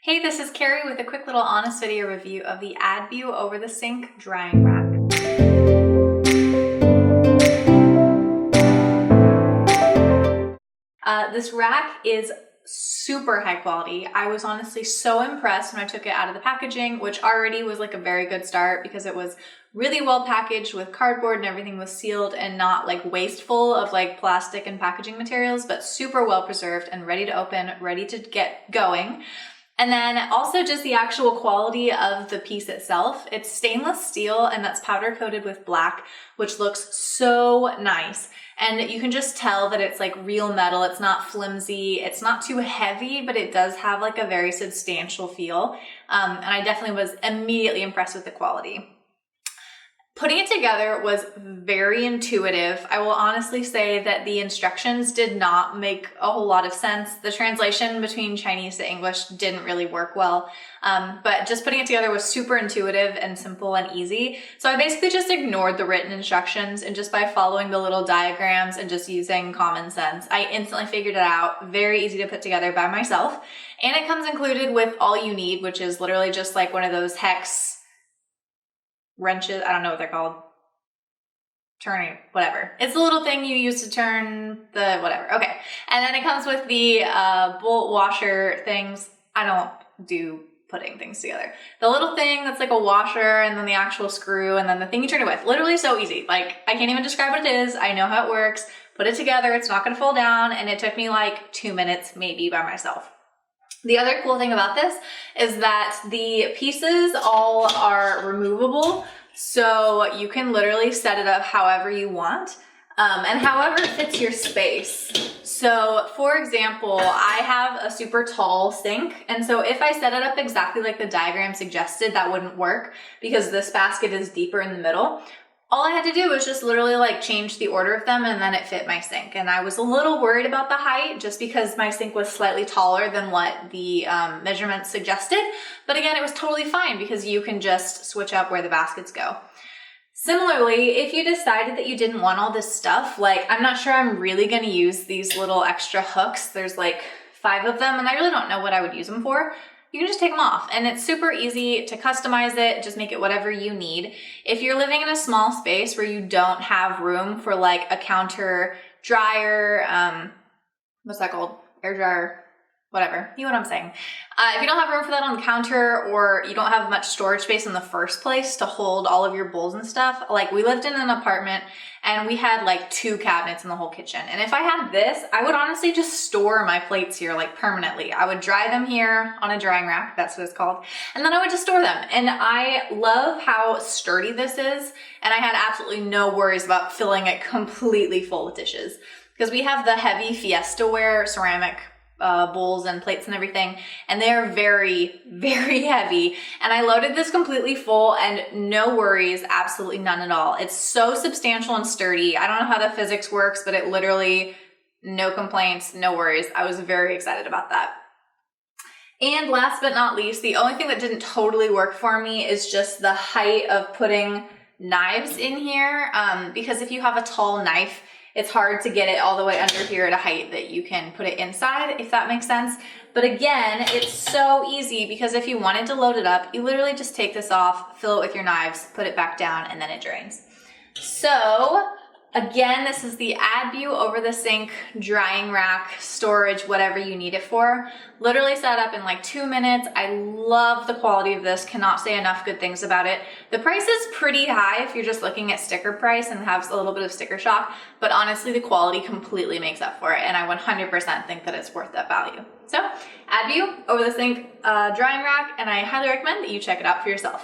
Hey, this is Carrie with a quick little honest video review of the AdView Over the Sink drying rack. This rack is super high quality. I was honestly so impressed when I took it out of the packaging, which already was like a very good start because it was really well packaged with cardboard and everything was sealed and not like wasteful of like plastic and packaging materials, but super well preserved and ready to open, ready to get going. And then also just the actual quality of the piece itself. It's stainless steel and that's powder coated with black, which looks so nice. And you can just tell that it's like real metal. It's not flimsy. It's not too heavy, but it does have like a very substantial feel. And I definitely was immediately impressed with the quality. Putting it together was very intuitive. I will honestly say that the instructions did not make a whole lot of sense. The translation between Chinese to English didn't really work well, but just putting it together was super intuitive and simple and easy. So I basically just ignored the written instructions, and just by following the little diagrams and just using common sense, I instantly figured it out. Very easy to put together by myself. And it comes included with all you need, which is literally just like one of those hex wrenches. I don't know what they're called. Turning, whatever. It's the little thing you use to turn the whatever. Okay. And then it comes with the bolt washer things. I don't do putting things together. The little thing that's like a washer, and then the actual screw, and then the thing you turn it with. Literally so easy. Like, I can't even describe what it is. I know how it works. Put it together. It's not going to fall down. And it took me like 2 minutes maybe by myself. The other cool thing about this is that the pieces all are removable, so you can literally set it up however you want and however fits your space. So for example, I have a super tall sink, and so if I set it up exactly like the diagram suggested, that wouldn't work because this basket is deeper in the middle. All I had to do was just literally like change the order of them, and then it fit my sink. And I was a little worried about the height just because my sink was slightly taller than what the measurements suggested. But again, it was totally fine because you can just switch up where the baskets go. Similarly, if you decided that you didn't want all this stuff, like I'm not sure I'm really gonna use these little extra hooks. There's like 5 of them and I really don't know what I would use them for. You can just take them off, and it's super easy to customize it, just make it whatever you need. If you're living in a small space where you don't have room for like a counter dryer, what's that called? Air dryer, whatever, you know what I'm saying. If you don't have room for that on the counter, or you don't have much storage space in the first place to hold all of your bowls and stuff, like we lived in an apartment and we had like 2 cabinets in the whole kitchen. And if I had this, I would honestly just store my plates here like permanently. I would dry them here on a drying rack, that's what it's called. And then I would just store them. And I love how sturdy this is. And I had absolutely no worries about filling it completely full with dishes, because we have the heavy Fiesta ware ceramic bowls and plates and everything, and they're very, very heavy. And I loaded this completely full and no worries, absolutely none at all. It's so substantial and sturdy. I don't know how the physics works, but it literally, no complaints, no worries. I was very excited about that. And last but not least, the only thing that didn't totally work for me is just the height of putting knives in here, because if you have a tall knife, it's hard to get it all the way under here at a height that you can put it inside, if that makes sense. But again, it's so easy because if you wanted to load it up, you literally just take this off, fill it with your knives, put it back down, and then it drains. So again, this is the AdView Over the Sink drying rack, storage, whatever you need it for. Literally set up in like 2 minutes. I love the quality of this. Cannot say enough good things about it. The price is pretty high if you're just looking at sticker price and have a little bit of sticker shock, but honestly, the quality completely makes up for it, and I 100% think that it's worth that value. So, AdView Over the Sink drying rack, and I highly recommend that you check it out for yourself.